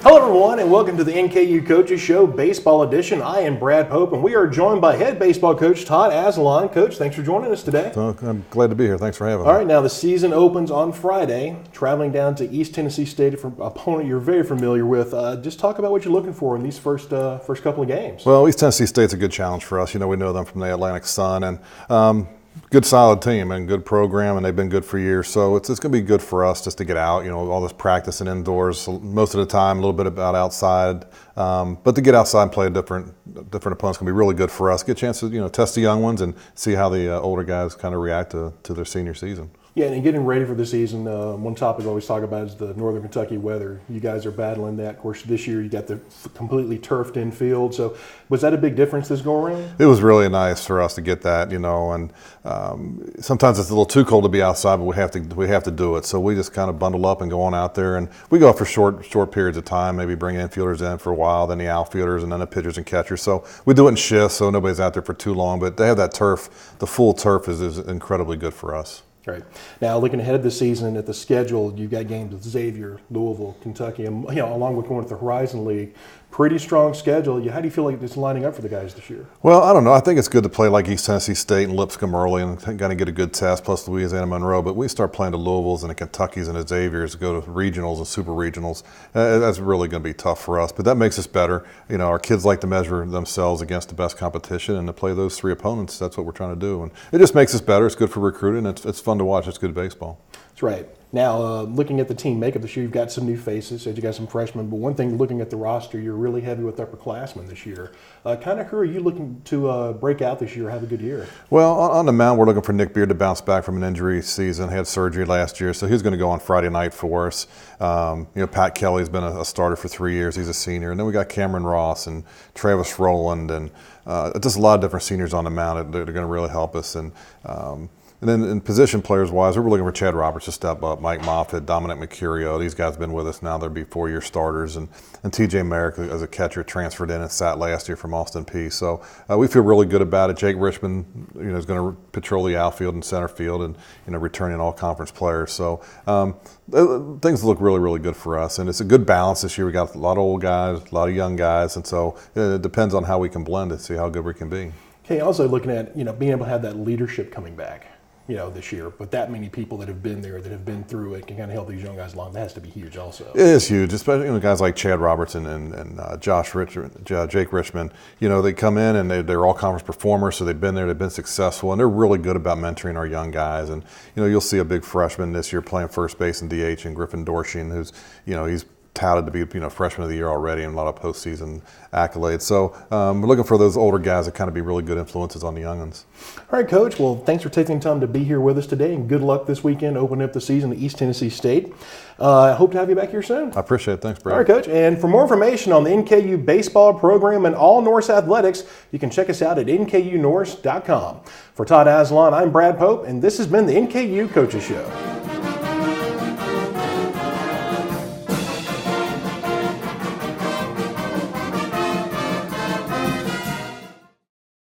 Hello everyone and welcome to the NKU Coaches Show Baseball Edition. I am Brad Pope and we are joined by head baseball coach Todd Asalon. Coach, thanks for joining us today. I'm glad to be here. Thanks for having me. All right, now the season opens on Friday, traveling down to East Tennessee State, an opponent you're very familiar with. Just talk about what you're looking for in these first couple of games. Well, East Tennessee State's a good challenge for us. You know, we know them from the Atlantic Sun, and good solid team and good program, and they've been good for years. So it's going to be good for us just to get out, you know, all this practice and indoors most of the time, a little bit about outside. But to get outside and play different opponents can be really good for us. Get a chance to, you know, test the young ones and see how the older guys kind of react to their senior season. Yeah, and getting ready for the season, one topic I always talk about is the Northern Kentucky weather. You guys are battling that. Of course, this year you got the completely turfed-in field. So was that a big difference this go-around? It was really nice for us to get that, you know, and sometimes it's a little too cold to be outside, but we have to do it. So we just kind of bundle up and go on out there, and we go for short periods of time, maybe bring infielders in for a while, then the outfielders, and then the pitchers and catchers. So we do it in shifts, so nobody's out there for too long. But they have that turf, the full turf is incredibly good for us. Right. Now, looking ahead of the season at the schedule, you've got games with Xavier, Louisville, Kentucky, and, you know, along with going to the Horizon League. Pretty strong schedule. How do you feel like it's lining up for the guys this year? Well, I don't know. I think it's good to play like East Tennessee State and Lipscomb early and kind of get a good test, plus Louisiana Monroe. But we start playing the Louisvilles and the Kentuckys and the Xaviers, go to regionals and super regionals. That's really going to be tough for us. But that makes us better. You know, our kids like to measure themselves against the best competition, and to play those three opponents, that's what we're trying to do. And it just makes us better. It's good for recruiting. It's fun to watch. It's good baseball. That's right. Now, looking at the team makeup this year, you've got some new faces, said you got some freshmen, but one thing, looking at the roster, you're really heavy with upperclassmen this year. Kind of who are you looking to break out this year, have a good year? Well, on the mound, we're looking for Nick Beard to bounce back from an injury season. He had surgery last year, so he's going to go on Friday night for us. You know, Pat Kelly's been a starter for 3 years. He's a senior. And then we got Cameron Ross and Travis Rowland and just a lot of different seniors on the mound that are going to really help us. And then in position players-wise, we're looking for Chad Roberts to step up, Mike Moffitt, Dominic Mercurio. These guys have been with us now. They'll be 4-year starters. And T.J. Merrick, as a catcher, transferred in and sat last year from Austin Peay. So we feel really good about it. Jake Richmond, you know, is going to patrol the outfield and center field and, you know, returning all-conference players. So things look really, really good for us. And it's a good balance this year. We got a lot of old guys, a lot of young guys. And so it depends on how we can blend it, see how good we can be. Okay, also looking at, you know, being able to have that leadership coming back, you know, this year, but that many people that have been there, that have been through it, can kind of help these young guys along. That has to be huge also. It is huge, especially, you know, guys like Chad Roberts and Jake Richmond. You know, they come in and they're all conference performers, so they've been there, they've been successful, and they're really good about mentoring our young guys. And, you know, you'll see a big freshman this year playing first base and DH, and Griffin Dorshian, who's, you know, he's touted to be, you know, freshman of the year already and a lot of postseason accolades. So we're looking for those older guys that kind of be really good influences on the young ones. All right, Coach. Well, thanks for taking the time to be here with us today, and good luck this weekend opening up the season at East Tennessee State. I hope to have you back here soon. I appreciate it. Thanks, Brad. All right, Coach. And for more information on the NKU baseball program and all Norse athletics, you can check us out at nkunorse.com. For Todd Asalon, I'm Brad Pope, and this has been the NKU Coaches Show.